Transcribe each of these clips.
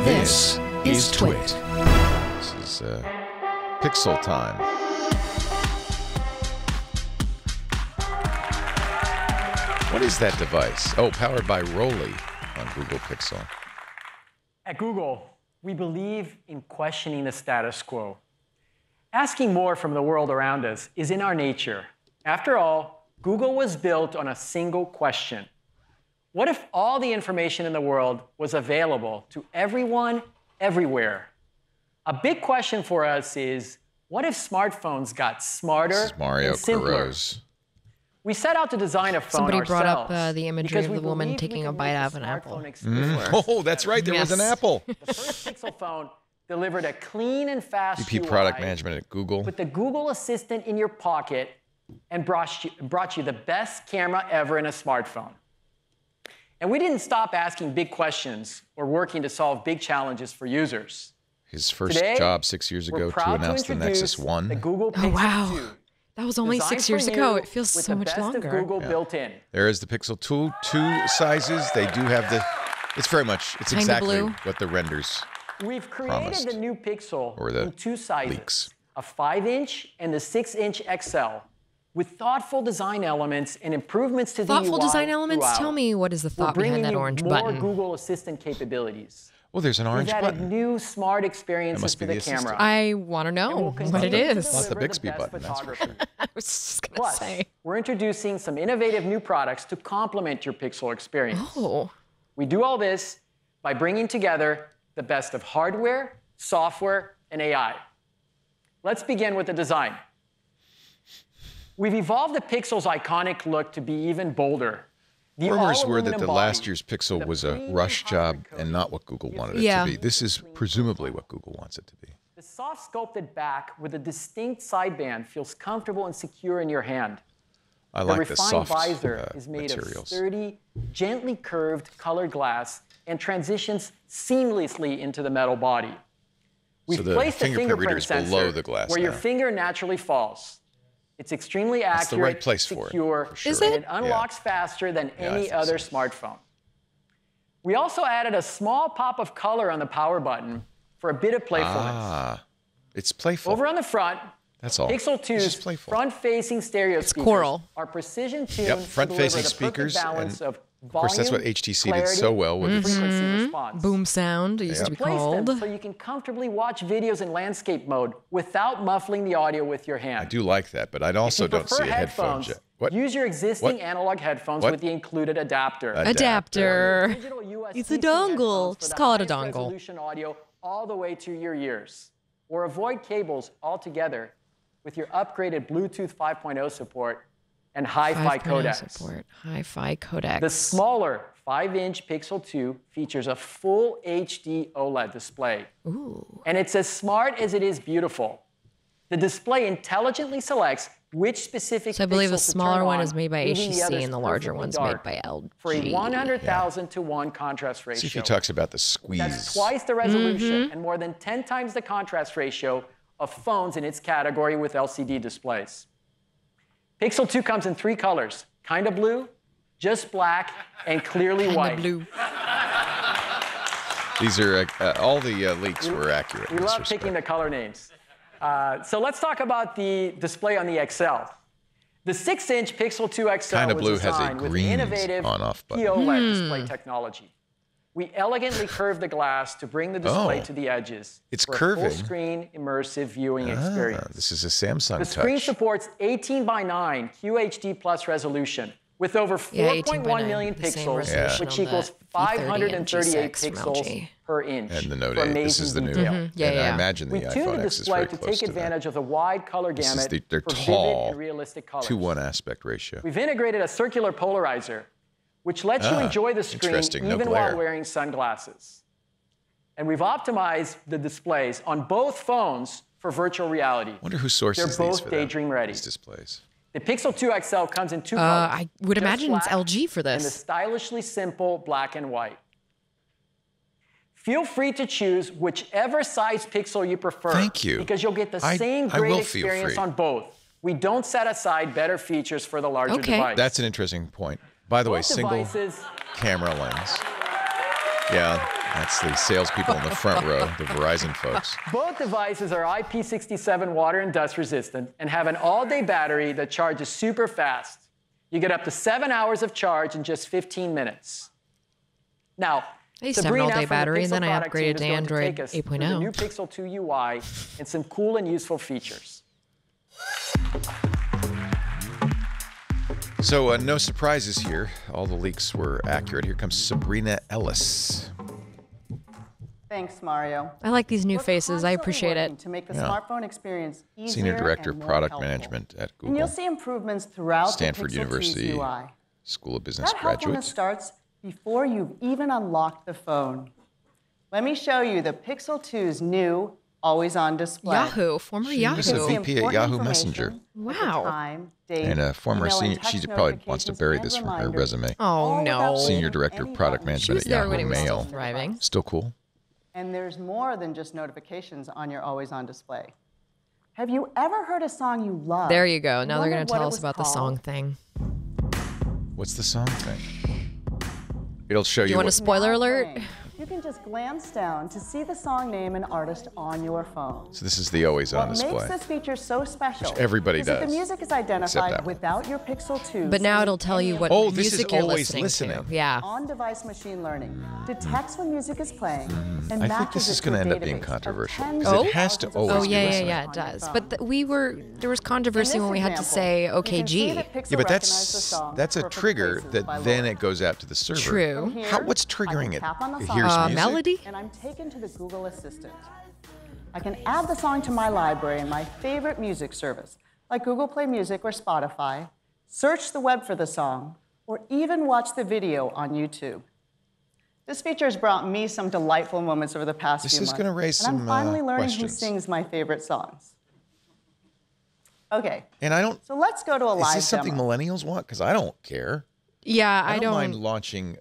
This is TWiT. This is Pixel time. What is that device? Oh, powered by Rolly on Google Pixel. At Google, we believe in questioning the status quo. Asking more from the world around us is in our nature. After all, Google was built on a single question. What if all the information in the world was available to everyone, everywhere? A big question for us is, what if smartphones got smarter and simpler? Carouse. We set out to design a phone Somebody brought ourselves up the imagery of the woman taking a bite out of an apple. Oh, that's right. There was an apple. The first Pixel phone delivered a clean and fast VP UI Product Management at Google. with the Google Assistant in your pocket and brought you the best camera ever in a smartphone. And we didn't stop asking big questions or working to solve big challenges for users. His first Today, job 6 years ago to announce the Nexus 1. The Google Pixel Oh, wow. 2. That was only Designed 6 years for ago. you It feels with so the much best longer. Of Google built in. There is the Pixel 2 sizes. They do have the, it's very much, it's Kinda exactly blue. what the renders. We've created promised. the new Pixel Or the in two sizes, leaks. a 5-inch and the 6-inch XL, with thoughtful design elements and improvements to the UI Thoughtful design elements? throughout. Tell me, what is the We're thought bringing behind that you orange more button? Google Assistant capabilities. Well, there's an orange We've added button. new smart experiences must be for the the assistant. camera. I want to know We'll what continue it to is. Not the deliver Bixby best button, that's for photography. sure. I was just going to Plus, say. we're introducing some innovative new products to complement your Pixel experience. Oh. We do all this by bringing together the best of hardware, software, and AI. Let's begin with the design. We've evolved the Pixel's iconic look to be even bolder. The Rumors were that all-aluminum the body, last year's Pixel was a premium rush job hybrid and coating, not what Google wanted it Yeah. to be. This is presumably what Google wants it to be. The soft sculpted back with a distinct sideband feels comfortable and secure in your hand. I The like the refined soft visor is made materials. of sturdy, gently curved colored glass and transitions seamlessly into the metal body. We've the placed a fingerprint reader is sensor below the glass where your now. finger naturally falls. It's extremely accurate, That's the right place for it, secure, for sure. Is and it? it unlocks faster than I any think other so. smartphone. We also added a small pop of color on the power button for a bit of playfulness. Ah, it's playful. Over on the front, That's all. Pixel It's just 2's playful. front-facing stereo speakers coral. are precision-tuned Yep, to front-facing deliver the speakers, perfect balance and of of course, that's what volume, HTC did clarity, so well with and its frequency response. Boom sound, it used to be Place called. them so you can comfortably watch videos in landscape mode without muffling the audio with your hand. I do like that, but I also If you don't see prefer a headphone jack. What? Use your existing What? analog headphones What? with the included adapter. Adapter. Digital USB It's a C dongle. headphones for Just the call it a highest dongle. resolution audio all the way to your ears. Or avoid cables altogether with your upgraded Bluetooth 5.0 support and hi-fi 5.0 codecs. support. Hi-fi codecs. The smaller 5-inch Pixel 2 features a full HD OLED display. Ooh. And it's as smart as it is beautiful. The display intelligently selects which specific So I believe the pixels to smaller turn one on, is made by leaving the HTC others and the larger perfectly one's dark made by LG. for a 100,000 to 1 contrast ratio. See if he talks about the That's squeeze. twice the resolution and more than 10 times the contrast ratio of phones in its category with LCD displays. Pixel 2 comes in 3 colors, kinda blue, just black, and clearly Kinda white. blue. These are all the leaks were accurate. We in this love respect. picking the color names. So let's talk about the display on the XL. The 6-inch Pixel 2 XL Kinda was Blue has a designed with green innovative on-off button. POLED display technology. We elegantly curved the glass to bring the display Oh. to the edges. It's for a curving. full-screen immersive viewing experience. This is a Samsung The screen Touch. supports 18:9 QHD plus resolution with over Yeah, 4.1 18:9, million the same pixels, resolution which on equals the V30 and 538 G6 from pixels LG. per inch. And the Note for 8. This amazing is the new. detail. Yeah, and yeah. I imagine We the tuned iPhone the X is display very to close take to that. advantage of the wide color This is gamut they're for vivid tall, and realistic colors. 2:1 aspect ratio. We've integrated a circular polarizer, which lets you enjoy the screen interesting. No even glare. while wearing sunglasses. And we've optimized the displays on both phones for virtual reality. Wonder who sources They're these both for them, Daydream ready. these displays. The Pixel 2 XL comes in 2 colors. I would just imagine it's black LG for and the this. stylishly simple black and white. Feel free to choose whichever size Pixel you prefer. Thank you. Because you'll get the I same great will feel experience free. on both. We don't set aside better features for the larger Okay. device. That's an interesting point. By the way, Both single devices camera lens. Yeah, That's the salespeople in the front row, the Verizon folks. Both devices are IP67 water and dust resistant and have an all-day battery that charges super fast. You get up to 7 hours of charge in just 15 minutes. Now, I used to have an Sabrina all-day from the battery, and then I Pixel product team upgraded is to going Android take us through the 8.0. new Pixel 2 UI and some cool and useful features. So no surprises here. All the leaks were accurate. Here comes Sabrina Ellis. Thanks, Mario. I like these new We're faces. I constantly appreciate working it. to make the Yeah. smartphone experience easier Senior Director of and more Product helpful. Management at And you'll Google. see improvements throughout Stanford the Pixel 2's University UI. School of Business That helpfulness graduate. starts before you've even unlocked the phone. Let me show you the Pixel 2's new always-on display. Yahoo, former She was a Yahoo. VP at Important Yahoo information Messenger. like the Wow. time, date, And a former email, and senior, text she probably wants to notifications bury and this from her reminders. resume. Oh, All no. without Senior waiting Director of any Product button. She Management was at there Yahoo when it was still Mail. thriving. Still cool. And there's more than just notifications on your always-on display. Have you ever heard a song you love? There you go. and Now they're going wondered to what tell it us was about the called? song thing. What's the song thing? It'll show Do you you want a what. spoiler Now alert? playing. You can just glance down to see the song name and artist on your phone. So this is the always-on What display. makes this feature so special Which everybody is that does, the music is except that identified one. without your Pixel 2. But now it'll tell you what Oh, this is music you're always listening to. listening. Yeah. On-device machine learning detects when music is playing and I matches think this is it to a going to end up being database of controversial. tens Because of it has to thousands of always Oh, songs be yeah, yeah, listening. yeah, it does. But there was controversy In when this we had to example, say you can see OKG. that Pixel Yeah, but recognized the song that's a Perfect trigger Places that by then Laura. it goes out to the server. True. From here, What's I can triggering it? tap on the It song. hears music? Melody? And I'm taken to the Google Assistant. I can add the song to my library in my favorite music service, like Google Play Music or Spotify, search the web for the song, or even watch the video on YouTube. This feature has brought me some delightful moments over the past This few is months. gonna raise and I'm some, finally learning who questions. sings my favorite songs. Okay, And I don't. so let's go to a Is live this something demo. millennials want? Because I don't care. Yeah, I I don't mind don't. launching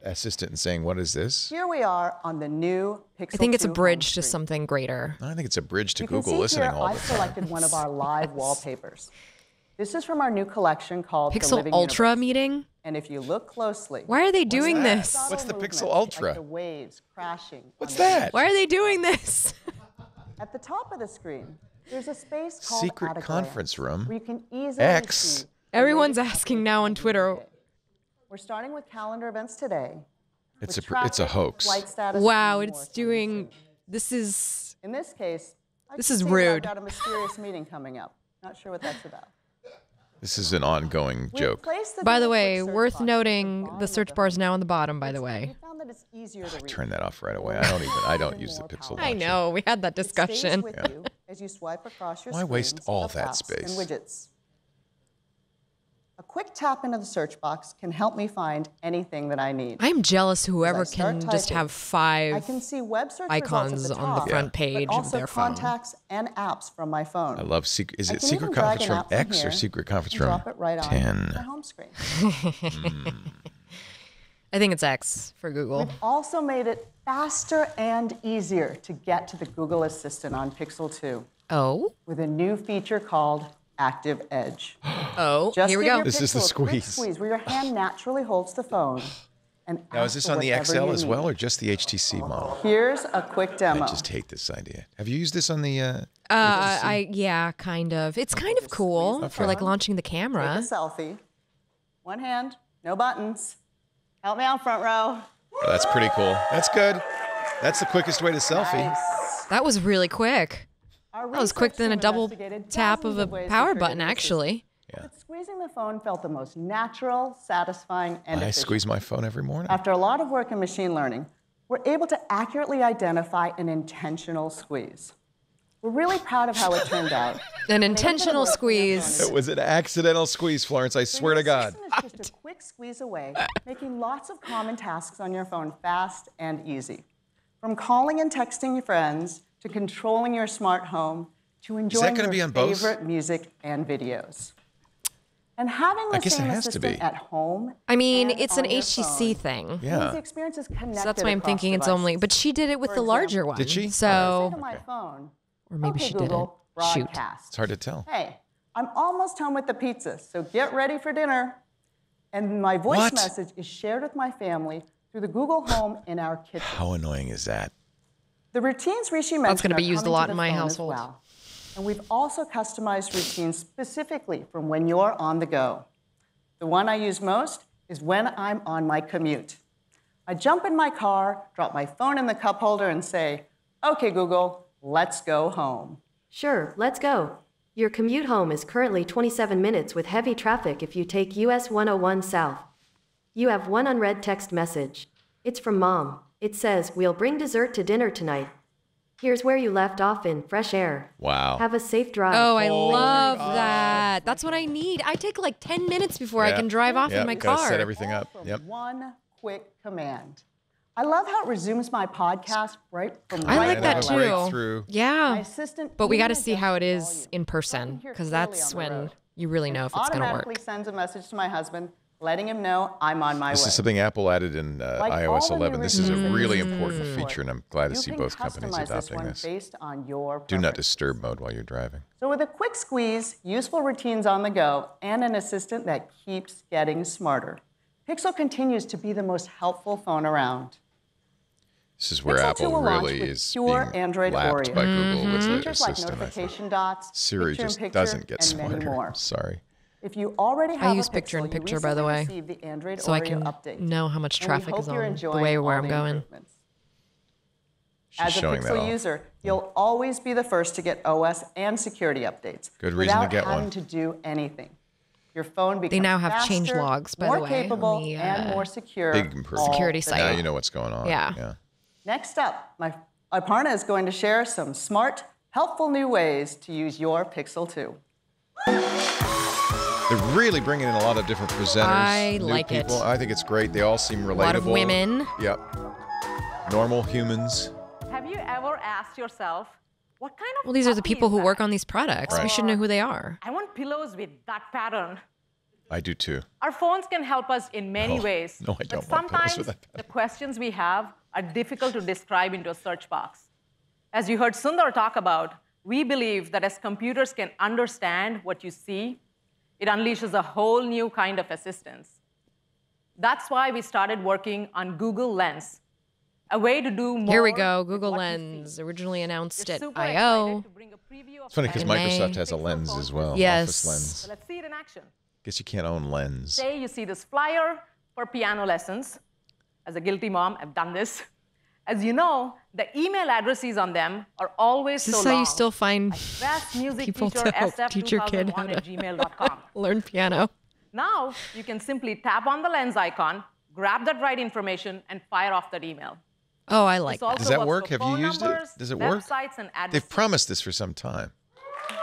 Assistant and saying, "What is this?" Here we are on the new Pixel I think it's a 2 bridge home to screen. something greater. I think it's a bridge to You can Google see listening here, all the I've time. selected one of our live wallpapers. This is from our new collection called The Pixel Living Ultra Universe. meeting? And if you look closely, Why are they doing that? this? What's the subtle Pixel movements, Ultra? Like the waves crashing. What's on the that? beach. Why are they doing this? At the top of the screen, there's a space called Secret At a conference Glance, room. where you can easily X. see the Everyone's latest asking updates now on on Twitter. the day. We're starting with calendar events today. It's with a traffic, hoax. flight status, Wow, and it's more coming doing. soon. This is. In this case, I This can is say that rude. I've got a mysterious meeting coming up. Not sure what that's about. This is an ongoing We've joke. placed the By the double-click way, search worth box at the noting bottom the of search bar is home now on the screen. bottom, by the way. We found that it's easier to read. Turn that off right away. I don't use the Pixel I Launcher. know, we had that It stays discussion. with you as you swipe across your Why waste screens all of that apps space? and widgets. A quick tap into the search box can help me find anything that I need. I'm jealous whoever As I start can just typing, have I 5 can see web search icons results at the on the top, front page but of also their phone. contacts and apps from my phone. I love secret. Is I it can Secret even drag Conference an Room app from X or here Secret Conference and Room drop it right on 10? my home screen. I think it's X for Google. We've also made it faster and easier to get to the Google Assistant on Pixel 2 Oh, with a new feature called Active Edge. oh, Just here we give go. your This is the Pixel a quick squeeze. squeeze where your hand naturally holds the phone. And Now, is ask this for on the whatever XL you as need. well, or just the HTC model? Here's a quick demo. I just hate this idea. Have you used this on the? Yeah, kind of. It's kind of cool for like launching the Take camera. a selfie. One hand, no buttons. Help me out, front row. Oh, that's pretty cool. That's good. That's the quickest way to selfie. Nice. That was really quick. Our That was quicker research than a team double investigated tap of dozens a ways to power trigger button, the assistant. actually. Yeah. But squeezing the phone felt the most natural, satisfying, and I efficient. squeeze my phone every morning. After a lot of work in machine learning, we're able to accurately identify an intentional squeeze. We're really proud of how it turned out. An intentional squeeze. It was an accidental squeeze, Florence. I swear to God. Your assistant is just a quick squeeze away, making lots of common tasks on your phone fast and easy. From calling and texting your friends, to controlling your smart home, to enjoying gonna your be on both? favorite music and videos. And having the I guess it same has to assistant be. at home I mean, and it's an on your HTC phone thing. means the Yeah. experience is connected So that's why I'm across thinking it's only. devices. But she did it with For the larger example- one. Did she? Say So, to my phone, or maybe okay, she Google, didn't. Shoot. broadcast. It's hard to tell. Hey, I'm almost home with the pizza, so get ready for dinner. And my voice What? message is shared with my family through the Google Home in our kitchen. How annoying is that? The routines Rishi mentioned That's going to be are used a coming lot to in the my phone as household. well. And we've also customized routines specifically from when you're on the go. The one I use most is when I'm on my commute. I jump in my car, drop my phone in the cup holder, and say, "Okay, Google, let's go home." Sure, let's go. Your commute home is currently 27 minutes with heavy traffic if you take US 101 south. You have one unread text message. It's from Mom. It says, "We'll bring dessert to dinner tonight. Here's where you left off in fresh air. Wow. Have a safe drive." Oh, I love that. That's what I need. I take like 10 minutes before I can drive off in my Gotta car. set everything up. From Yep. one quick command. I love how it resumes my podcast right from I right like And that have a too. breakthrough. My Yeah. assistant But we got to even see how it adjusts is the in volume, so I person, can hear because clearly that's on the when road. you really know if it's going to Automatically work. sends a message to my husband, letting him know I'm on my This way. is something Apple added in Like iOS all the new 11. This is a routines really that you important support, feature, and I'm glad to you see can both companies customize this adopting one this. based on your Do not preferences. disturb mode while you're driving. So with a quick squeeze, useful routines on the go, and an assistant that keeps getting smarter, Pixel continues to be the most helpful phone around. This is where Pixel 2 Apple will launch really with is pure being Android lapped Oreo. by Google with the Features like assistant, I think. notification dots, Siri picture in just picture, doesn't get and many smarter. more. Sorry. If you already have use a picture in Pixel, you picture, by the recently way, received the Android so I Oreo can update. know how much And we traffic hope is you're on the enjoying way where all I'm the going. improvements. She's As a showing that Pixel off. user, you'll always be the first to get OS and security updates Good reason to without get having one. to do anything. Your phone becomes now have faster, change logs, by more the way, on capable, the, and more secure. Big improvement. all Security the site. Now time. you know what's going on. Yeah. Next up, my Aparna is going to share some smart, helpful new ways to use your Pixel 2. They're really bringing in a lot of different presenters. I new like it. people. I think it's great. They all seem relatable. A lot of women. Yep. Normal humans. Have you ever asked yourself, what kind of Well, these are the puppy people is who that? work on these products. We should know who they are. I want pillows with that pattern. I do too. Our phones can help us in many No. ways. No, I don't But want pillows sometimes with that the pattern. questions we have are difficult to describe into a search box. As you heard Sundar talk about, we believe that as computers can understand what you see, it unleashes a whole new kind of assistance. That's why we started working on Google Lens, a way to do more. Here we go. with Google what you Lens, see. originally announced We're at super I/O. excited to bring a preview of It's funny because in May. Microsoft has a Pixel lens phone as well. Yes. Office lens. So let's see it in action. Guess you can't own lens. Say you see this flyer for piano lessons. As a guilty mom, I've done this. As you know, the email addresses on them are always Is this so how long. you still find Best music people teacher, to help SF teach your kid how 2001 to at gmail.com. learn piano? Now, you can simply tap on the lens icon, grab that right information, and fire off that email. Oh, I like This also that. Does that works work? for Have you phone used it? numbers, Does it work? Websites and addresses. They've promised this for some time.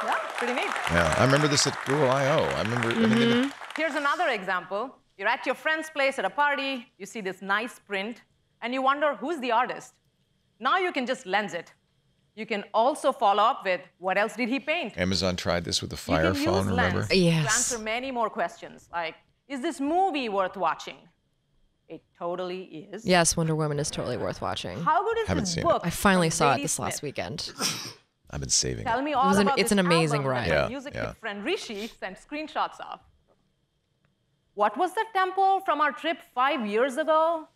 Yeah, pretty neat. Yeah, I remember this at Google I/O. I remember. I mean, they did- Here's another example. You're at your friend's place at a party, you see this nice print, and you wonder who's the artist. Now you can just lens it. You can also follow up with what else did he paint? Amazon tried this with the You Fire can phone. use Remember? Lens to Yes. answer many more questions, like, is this movie worth watching? It totally is. Yes, Wonder Woman is totally worth watching. How good is Haven't this seen it. book? I finally from saw it Zadie this last Smith? weekend. I've been saving Tell it. me all about it's this an amazing album ride. that my Yeah, music yeah. friend Rishi sent screenshots of. What was the temple from our trip 5 years ago?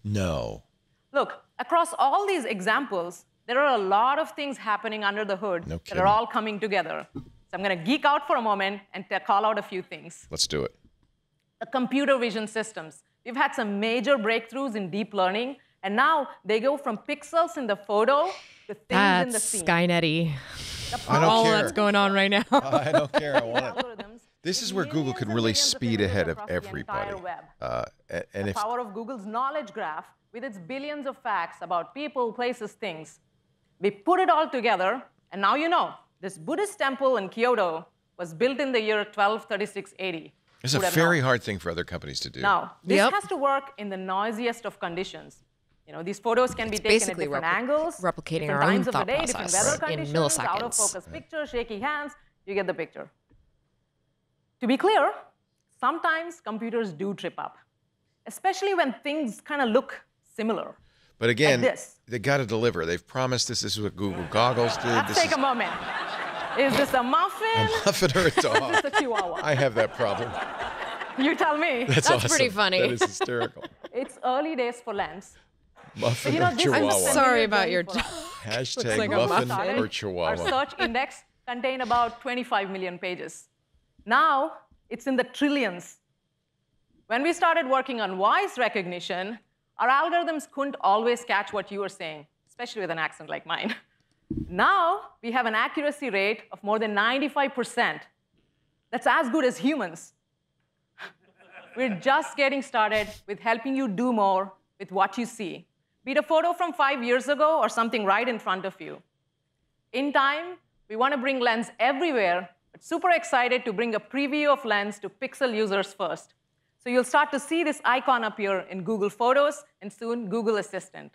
No. Look, across all these examples, there are a lot of things happening under the hood No that kidding. are all coming together. So I'm going to geek out for a moment and call out a few things. Let's do it. The computer vision systems. We've had some major breakthroughs in deep learning, and now they go from pixels in the photo to things in the That's scene. Skynet-y. I don't All care. that's going on right now. I don't care. I want it. Algorithms This with is where Google millions could and really millions of speed images ahead of across the everybody. entire web. And The if power of Google's knowledge graph with its billions of facts about people, places, things. We put it all together, and now you know, this Buddhist temple in Kyoto was built in the year 1236 AD. it's a Would have very known. hard thing for other companies to do. Now, this Yep. has to work in the noisiest of conditions. You know, these photos can be taken at basically different repli- angles, replicating different our own times of the thought day, different process weather in conditions, out of milliseconds. focus picture, shaky hands. You get the picture. To be clear, sometimes computers do trip up, especially when things kind of look similar. But again, this. they got to deliver. They've promised this. This is what Google Goggles did. Let's This take is a moment. Is this a muffin? muffin or a Is dog. this a chihuahua? I have that problem. You tell me. That's That's pretty awesome. funny. That is hysterical. It's early days for Lens. Muffin You know, or this is Chihuahua? a I'm sorry familiar about journey your for us. Hashtag like a muffin muffin. or Our Chihuahua. search index contained about 25 million pages. Now, it's in the trillions. When we started working on voice recognition, our algorithms couldn't always catch what you were saying, especially with an accent like mine. Now, we have an accuracy rate of more than 95%. That's as good as humans. We're just getting started with helping you do more with what you see, be it a photo from 5 years ago or something right in front of you. In time, we want to bring Lens everywhere, but super excited to bring a preview of Lens to Pixel users first. So you'll start to see this icon appear in Google Photos and soon Google Assistant.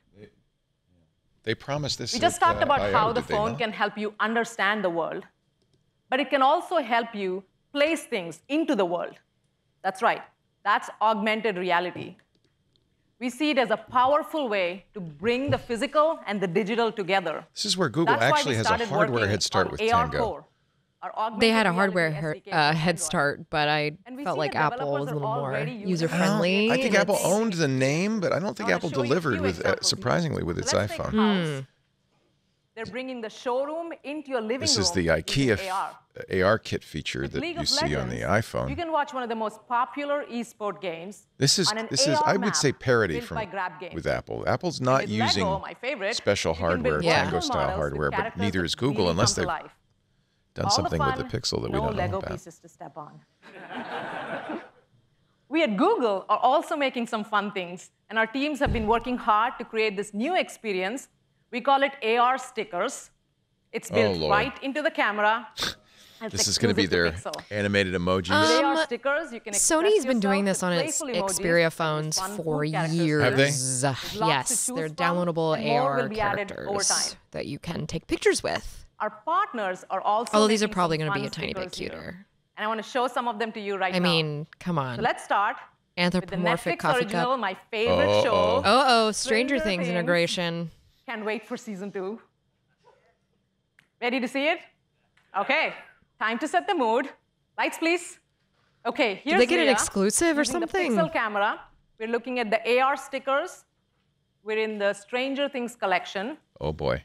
They promised this. We just talked about I.O., how the did they phone not? can help you understand the world, but it can also help you place things into the world. That's right. That's augmented reality. We see it as a powerful way to bring the physical and the digital together. This is where Google That's why actually we has a started hardware working head start on with AR Tango. Core, our augmented They had a reality hardware SDK for head Android. start, but I And we felt see like that Apple was developers a are little more already using user-friendly. I think and Apple it's- owned the name, but I don't think I wanna Apple show you a delivered few with examples. surprisingly with its So let's take iPhone. house. They're bringing the showroom into your living room. This is the using IKEA AR. AR kit feature With that League you of see on the Legends, iPhone. You can watch one of the most popular esport games. This is on an I AR would say map parody built from by Grab Games. with Apple. Apple's not With using Lego, my favorite, special you can build hardware, Yeah. Tango virtual style models with hardware, but characters neither that is Google really unless come to they've life. done All the something with the fun, Pixel that we no don't know Lego about. pieces to step on. We at Google are also making some fun things, and our teams have been working hard to create this new experience. We call it AR stickers. It's built Lord. right into the camera. and This it's is going to be exclusive their to Pixel. animated emojis. With AR stickers, you can express Sony's been doing yourself this on with its playful emojis Xperia with phones fun for food characters. years. Have they? There's lots to Yes, choose they're from, downloadable and more AR will be added over characters time. that you can take pictures with. Our partners are also Although these are making probably some going to be fun a tiny bit stickers here. cuter. And I want to show some of them to you right I now. mean, come on. So let's start with the Anthropomorphic Netflix coffee original, cup. my favorite show. Oh, Stranger Stranger Things Things. integration. Can't wait for season 2. Ready to see it? Okay, time to set the mood. Lights, please. Okay, here's Did they get an Leah exclusive or using something? The Pixel camera. We're looking at the AR stickers. We're in the Stranger Things collection. Oh boy.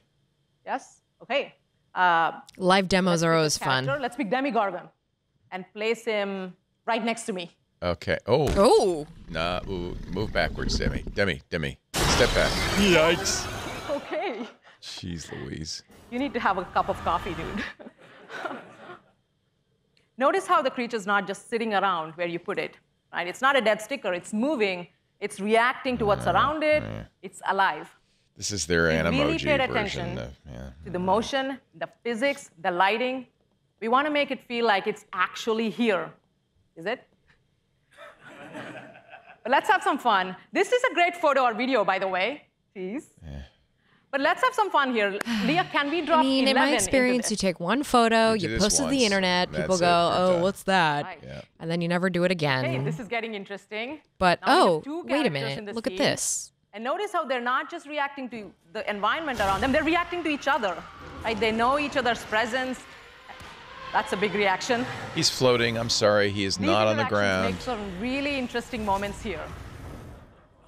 Yes? Okay. Live demos are always fun. Let's pick Demigorgon and place him right next to me. Okay. Oh. Oh, Nah. Ooh, move backwards, Demi. Demi. Step back. Yikes. Okay. Jeez Louise. You need to have a cup of coffee, dude. Notice how the creature's not just sitting around where you put it, right? It's not a dead sticker. It's moving. It's reacting to what's around it. It's alive. This is their We really Animoji paid version. attention Yeah. to the motion, the physics, the lighting. We want to make it feel like it's actually here. Is it? But let's have some fun. This is a great photo or video, by the way. Please. But let's have some fun here. Leah, can we drop I mean, in 11 my into experience, you this? take one photo, You do you this post it to the once, internet, that's people it, go, you're oh, done." what's that? Right. Yeah. And then you never do it again. Hey, this is getting interesting. But, Now we have oh, two wait a characters in minute, the look at scene. this. And notice how they're not just reacting to the environment around them, they're reacting to each other. Right? They know each other's presence. That's a big reaction. He's floating. I'm sorry. He is These not on the interactions ground. make some really interesting moments here.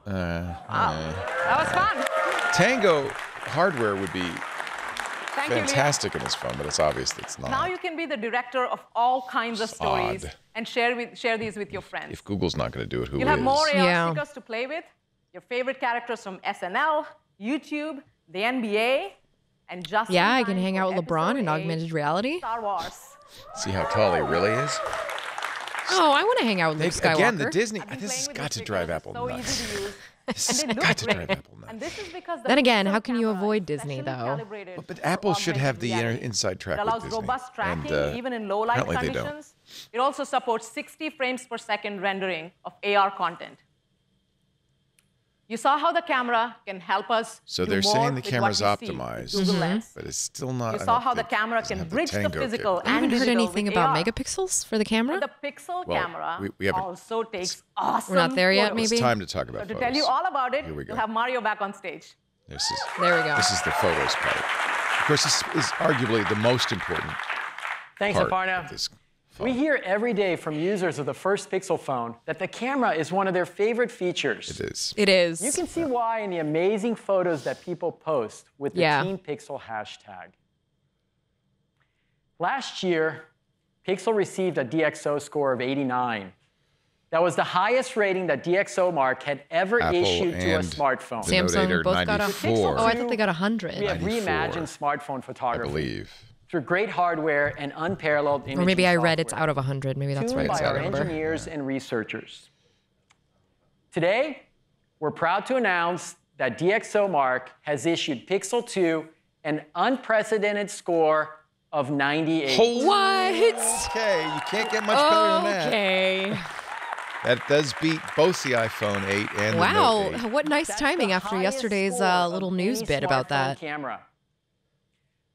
Wow. That was fun. Tango hardware would be Thank you, Leah. fantastic in this phone, but it's obvious that it's not. Now you can be the director of all kinds of It's stories odd. and share these with your friends. If Google's not going to do it, who You'll is? have more AR Yeah. stickers to play with, your favorite characters from SNL, YouTube, the NBA, and just Yeah, in I can time hang for out with LeBron episode in 8, augmented reality. Star Wars. See how tall he really is? Oh, I want to hang out with Luke Skywalker. Again, the Disney. I've been This playing has with got these to drive stickers. Apple It's so nuts. easy to use. This And has they look got to great. drive Apple And nuts. this is because the Then again, Pixel how can you camera avoid is Disney, specially though? calibrated But for Apple should have the augmented inside track reality. It allows with Disney. robust tracking, And, even in low light apparently they don't. conditions. It also supports 60 frames per second rendering of AR content. You saw how the camera can help us So do they're more saying the with camera's what we see with optimized. Google Lens. But it's still not. You I saw don't how the think- camera doesn't can have bridge the Tango physical capability. I haven't and heard digital anything with about AR. megapixels for the camera. But the Pixel Well, camera we haven't- also takes awesome We're not there yet, photos. maybe? It's time to talk So about to photos. tell you all about it, Here we go. we'll have Mario back on stage. This is There we go. This is the photos part. Of course, this is arguably the most important Thanks, part Aparna. of this phone. We hear every day from users of the first Pixel phone that the camera is one of their favorite features. It is. It is. You can see why in the amazing photos that people post with the Team Pixel hashtag. Last year, Pixel received a DxO score of 89. That was the highest rating that DxOMark had ever issued to a smartphone. Samsung both got 94. Oh, I thought they got 100. We have 94, reimagined smartphone photography. I believe. Through great hardware and unparalleled imaging Or maybe I read it's software, out of 100. Maybe that's right. tuned by I our remember. engineers and researchers. Today, we're proud to announce that DxOMark has issued Pixel 2 an unprecedented score of 98. What? Okay, you can't get much better than that. Okay. That does beat both the iPhone 8 and the Note 8. What nice That's timing the after highest yesterday's score of little news any bit about smartphone that. Camera.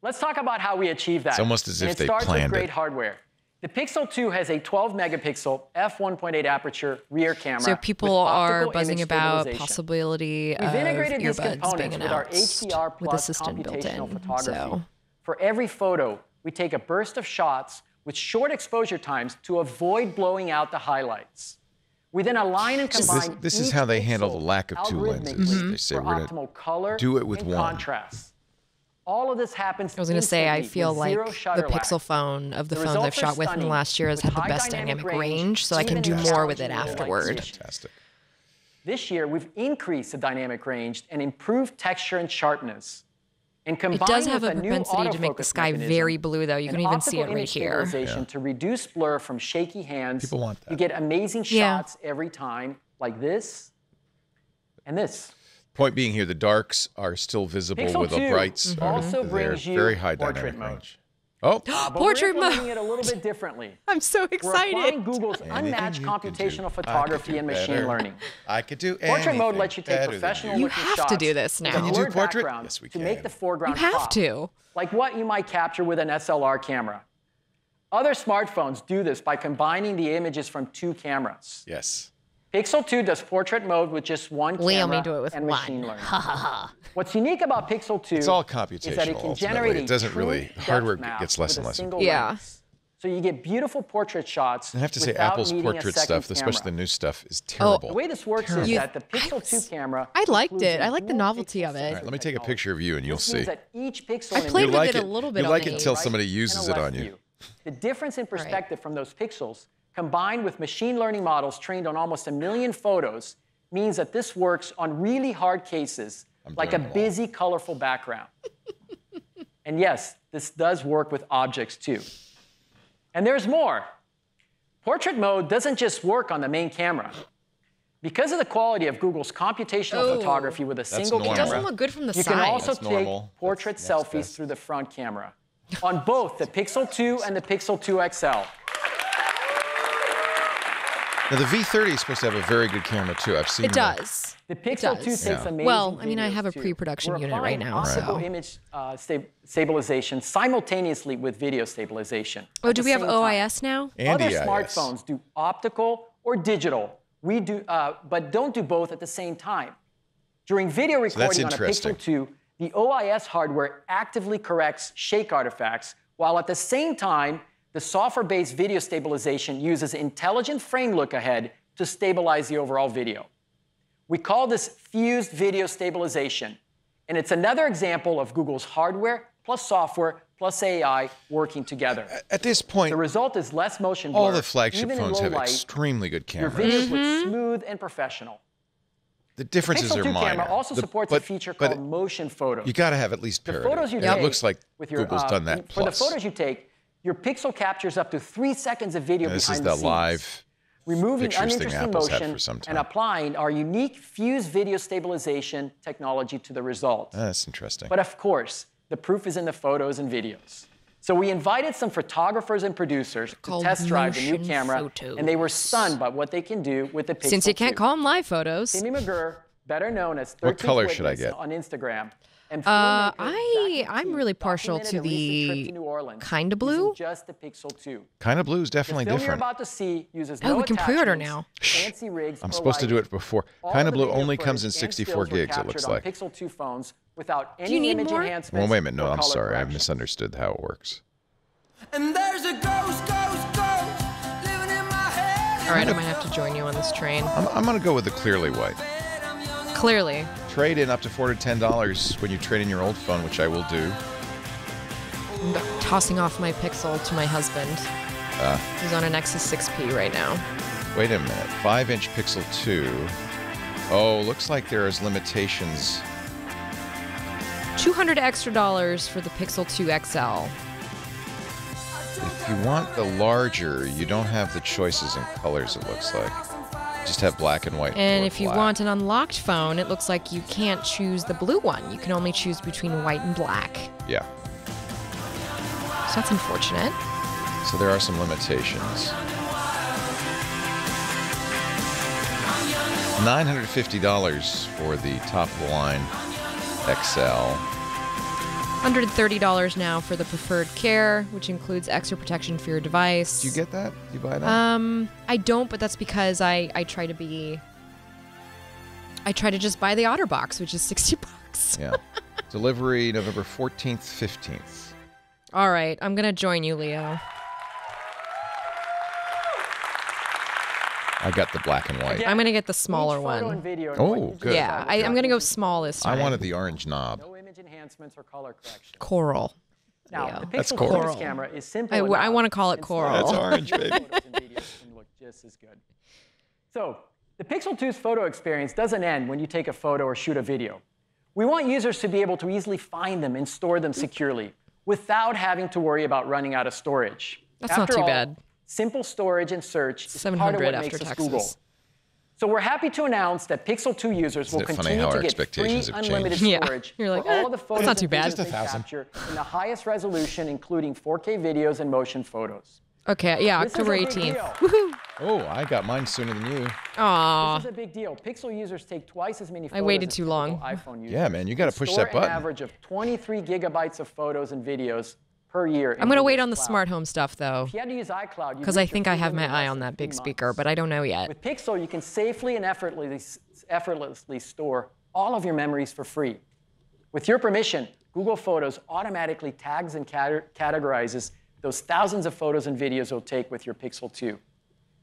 Let's talk about how we achieve that. It's almost as if And they it starts with planned great it. hardware. The Pixel 2 has a 12-megapixel f1.8 aperture rear camera. So people with are optical buzzing image about stabilization. possibility We've of integrated these earbuds components being with our announced HDR with plus assistant built computational in. photography. So For every photo, we take a burst of shots with short exposure times to avoid blowing out the highlights. We then align and combine This is each how they handle pixel the lack of two lenses. algorithmically They say for we're going optimal to color do it with and one. contrast. All of this happens I was going to say, I instantly feel with like zero the shutter lag. Pixel phone of the The phones I've results are shot with in the stunning, last year has with had the high best dynamic dynamic range, so I even can do in more with it challenging afterwards. light. Fantastic. This year, we've increased the dynamic range and improved texture and sharpness. And It combined does have with a new propensity to make the autofocus sky mechanism very blue, though. You and can even see it optical right image here. stabilization to reduce blur from shaky hands. People want that. You get amazing Yeah. shots every time, like this and this. Point being here, the darks are still visible Pixel with the 2 brights. also They're brings you very high portrait dynamic mode. range. Oh, But Portrait we're mode. implementing it a little bit differently. I'm so We're applying excited. Google's Anything unmatched you could do, computational I could photography do and machine better. learning. I could do Portrait mode anything lets you take better than professional you. You looking have to shots do this with now. a Can you do blurred portrait? background Yes, we to can. make the foreground You have pop, to. like what you might capture with an SLR camera. Other smartphones do this by combining the images from two cameras. Yes. Pixel 2 does portrait mode with just one Leo camera may do it with and one. machine learning. What's unique about Pixel 2 It's all is that it computational, can ultimately. generate It doesn't true really- depth hardware map gets less with and a less single Yeah. lens. So you get beautiful portrait shots I have to say, without Apple's needing a portrait second stuff, especially the camera. new stuff, is terrible. The way this works is that the Pixel 2 camera I liked includes it. a I like the dual novelty pixel of it. All sensor right, let me take a technology. picture of you and you'll This see. means that each pixel I in played the with like it a little bit You on like the it until eight. somebody and a uses it left on you. view. The difference in perspective from those pixels, combined with machine learning models trained on almost 1 million photos, means that this works on really hard cases, like a doing them all. busy, colorful background. And yes, this does work with objects too. And there's more. Portrait mode doesn't just work on the main camera. Because of the quality of Google's computational photography with a single normal. It camera, doesn't look good from the you side. can also That's take normal. portrait That's next selfies best. through the front camera on both the Pixel 2 and the Pixel 2 XL. Now, the V30 is supposed to have a very good camera, too. I've seen It does. The Pixel 2 does. takes amazing Well, I mean, I videos, have a too. pre-production We're unit right applying now, optical so. image stabilization simultaneously with video stabilization. Oh, at do the we have same time. OIS now? And Other EIS. smartphones do optical or digital. We do, but don't do both at the same time. During video that's recording on a interesting. Pixel 2, the OIS hardware actively corrects shake artifacts, while at the same time, the software-based video stabilization uses intelligent frame look-ahead to stabilize the overall video. We call this fused video stabilization, and it's another example of Google's hardware plus software plus AI working together. At this point, The result is less motion blur. all the flagship even in phones low have light, extremely good your cameras. videos look smooth and professional. The differences Pixel are 2 minor. camera also supports a feature but called motion photos. you got to have at least The parity. photos you And take it looks like with your, Google's done that For the plus. photos you take, your Pixel captures up to 3 seconds of video And this behind is the the scenes, live removing pictures thing uninteresting Apple's had motion for some time. and applying our unique fused video stabilization technology to the result. That's interesting. But of course, the proof is in the photos and videos. So we invited some photographers and producers to Called test drive the new motion camera, photos. and they were stunned by what they can do with the Pixel Since you can't 2. call them live photos. Timmy McGurr, better known as 13th What color should I Witness get? on Instagram. And filmmaker Zach I'm McKee really partial documented to a recent trip the to New Orleans kinda using blue. just the Pixel 2. Kind of blue is definitely The film you're different. about to see uses Oh, no we can pre-order attachments, now. fancy rigs, I'm or supposed to do lighting. it before. All Kind of of the blue video only comes in footage and 64 stills were gigs, it looks captured on like. Pixel 2 phones without any you need image more? enhancements. Well, wait a minute. No, or I'm color sorry. I correction. misunderstood how it works. And there's a ghost, ghost, ghost All right, I might have to join you on this train. I'm going to go with the clearly white. Clearly. Trade in up to $410 when you trade in your old phone, which I will do. I'm tossing off my Pixel to my husband. He's on a Nexus 6P right now. Wait a minute. 5-inch Pixel 2. Oh, looks like there is limitations. $200 extra for the Pixel 2 XL. If you want the larger, you don't have the choices in colors, it looks like. Just have black and white. And if you black. want an unlocked phone, it looks like you can't choose the blue one. You can only choose between white and black. Yeah. So that's unfortunate. So there are some limitations. $950 for the top-of-the-line XL. $130 now for the preferred care, which includes extra protection for your device. Do you get that? Do you buy that? I don't, but that's because I try to just buy the OtterBox, which is $60. Yeah. Delivery November 14th, 15th. All right, I'm gonna join you, Leo. I got the black and white. I'm gonna get the smaller one. Oh, good. Yeah, I'm gonna go small this time. I wanted the orange knob. No image enhancements or color correction. Coral. Now, Leo. the That's Pixel coral. 2's camera is simple I enough want to call it and coral. That's orange, baby. photos and videos can look just as good. So, the Pixel 2's photo experience doesn't end when you take a photo or shoot a video. We want users to be able to easily find them and store them securely without having to worry about running out of storage. That's not too bad. Simple storage and search is part of $700 what after makes us taxes. Google. So we're happy to announce that Pixel 2 users will Isn't it funny continue how to our get free expectations have unlimited changed? Yeah. storage You're like, for all of the that's photos not too and bad. videos Just they 1,000. capture in the highest resolution, including 4K videos and motion photos. Okay, yeah, This is a October big 18th. deal. Woohoo! Oh, I got mine sooner than you. Aw. This is a big deal. Pixel users take twice as many photos waited as too typical long. iPhone users. Yeah, man, you gotta and push store that button. an average of 23 gigabytes of photos and videos per year. I'm gonna wait on the smart home stuff though, If you had to use iCloud, you'd because reach I your think I free have my limit in eye less on than that big 3 speaker, months. but I don't know yet. With Pixel, you can safely and effortlessly store all of your memories for free. With your permission, Google Photos automatically tags and categorizes those thousands of photos and videos you'll take with your Pixel 2.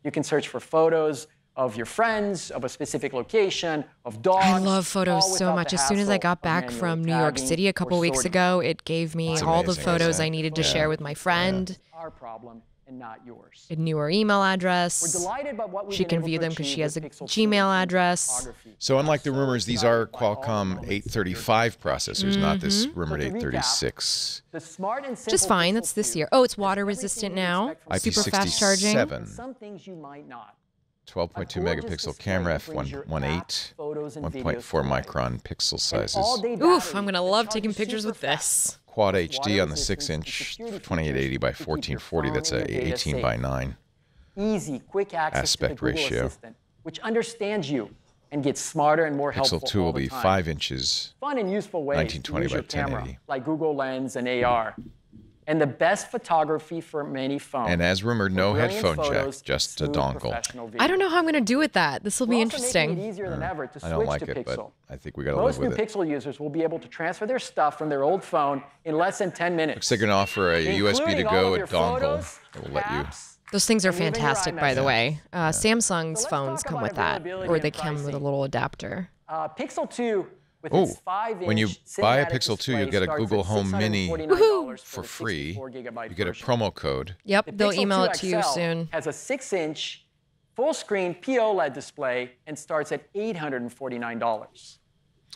You can search for photos of your friends, of a specific location, of dogs. I love all photos so without much. the As soon as I hassle got of back manually from New York tagging City a or couple weeks sorting. ago, it gave me It's all the amazing, photos isn't it? I needed to Yeah. share with my friend. Our problem and not yours. A newer email We're address. delighted by what we've She been can able view to them because she achieve has a with Pixel 2 Gmail in address. photography. So unlike the rumors, these are Excited by all the Qualcomm moments 835 processors, not this rumored So to recap, 836. The smart and simple Just fine. Pixel That's this 2 year. Oh, it's has water everything resistant you'd now. expect from Super fast charging. IP67, some things you might not. 12.2 A gorgeous megapixel display camera, that brings your f1.8, apps, photos, and 1.4 videos to life. micron pixel An sizes. all-day Oof, battery I'm gonna that love charges taking pictures super with fast. this. Quad HD on the Water 6-inch resistance, 2880 by security features to keep your 1440. That's phone a and your data 18 safe. by 9. Easy, quick access Aspect to the Google ratio. Assistant, which understands you and gets smarter and more helpful Pixel 2 will all the be time. 5 inches. Fun and useful ways 1920 to use by your camera, 1080. like Google Lens and AR. And the best photography for many phones. And as rumored, no Brilliant headphone jack, photos, just a smooth dongle. professional video. I don't know how I'm gonna do with that. This will be We're also making interesting. it easier than ever to I don't switch like to it, but Pixel. I think we gotta Most live new with it. Pixel users will be able to transfer their stuff from their old phone in less than 10 minutes. Looks like they're gonna offer a USB to including all go, of a your dongle photos, that will let you. apps, Those things are and even your fantastic, by the iMessage. way. Samsung's So let's phones talk come about with that, availability or and they come with a pricing. little adapter. Pixel 2 with Oh, its 5-inch when you buy a cinematic Pixel 2, you display get a starts Google at Home Mini $649 for the free. 64GB You get a version. promo code. Yep, The they'll Pixel email 2 it to you XL soon. has a 6-inch full-screen POLED display and starts at $849.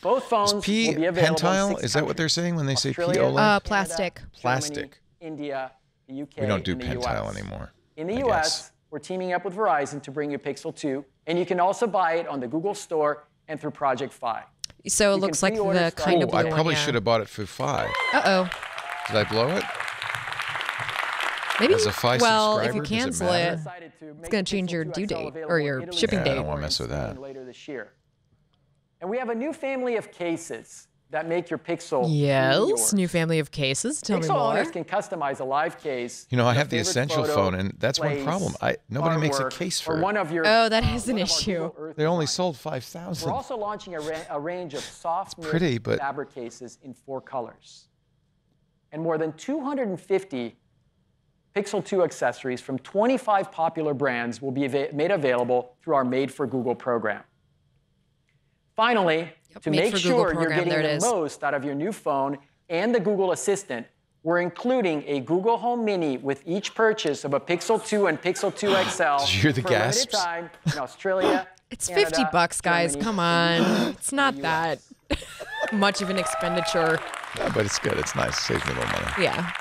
Both phones will P be available in pentile? 6 Is that what they're countries. saying when they say Australia, POLED? Canada, Plastic. Germany, Plastic. India, the UK, We don't do and the pentile US. anymore. In the I US, guess. we're teaming up with Verizon to bring you Pixel 2, and you can also buy it on the Google Store and through Project Fi. So it You looks can like the pre-order kind of Oh, blue I one, probably yeah. should have bought it for 5. Uh-oh. Did I blow it? Maybe. As a Fi well, if subscriber, you does it cancel matter? it, Decided to make gonna the change Pixel your 2 due XL date, available or in your Italy, shipping Yeah, I don't date. want to mess with that. Spain later this year. And we have a new family of cases that make your Pixel Yes, yours. new family of cases. Tell me Pixel more. owners can customize a live case. You know, I your have the favorite Essential photo, phone, and that's one place, problem. Nobody makes a artwork, case or for it. one of your, Oh, that is an one of our issue. Google Earth They only designs. sold We're 5,000. also launching a range of soft knit pretty, but- fabric cases in 4 colors. And more than 250 Pixel 2 accessories from 25 popular brands will be made available through our Made for Google program. Finally, to make sure you're getting the most out of your new phone and the Google Assistant, we're including a Google Home Mini with each purchase of a Pixel 2 and Pixel 2 XL Did you hear the for a limited gasps? time in Australia. It's Canada, $50, guys. Germany, Come on. It's not US. that much of an expenditure. Yeah, but it's good. It's nice. Saves me a little money. Yeah.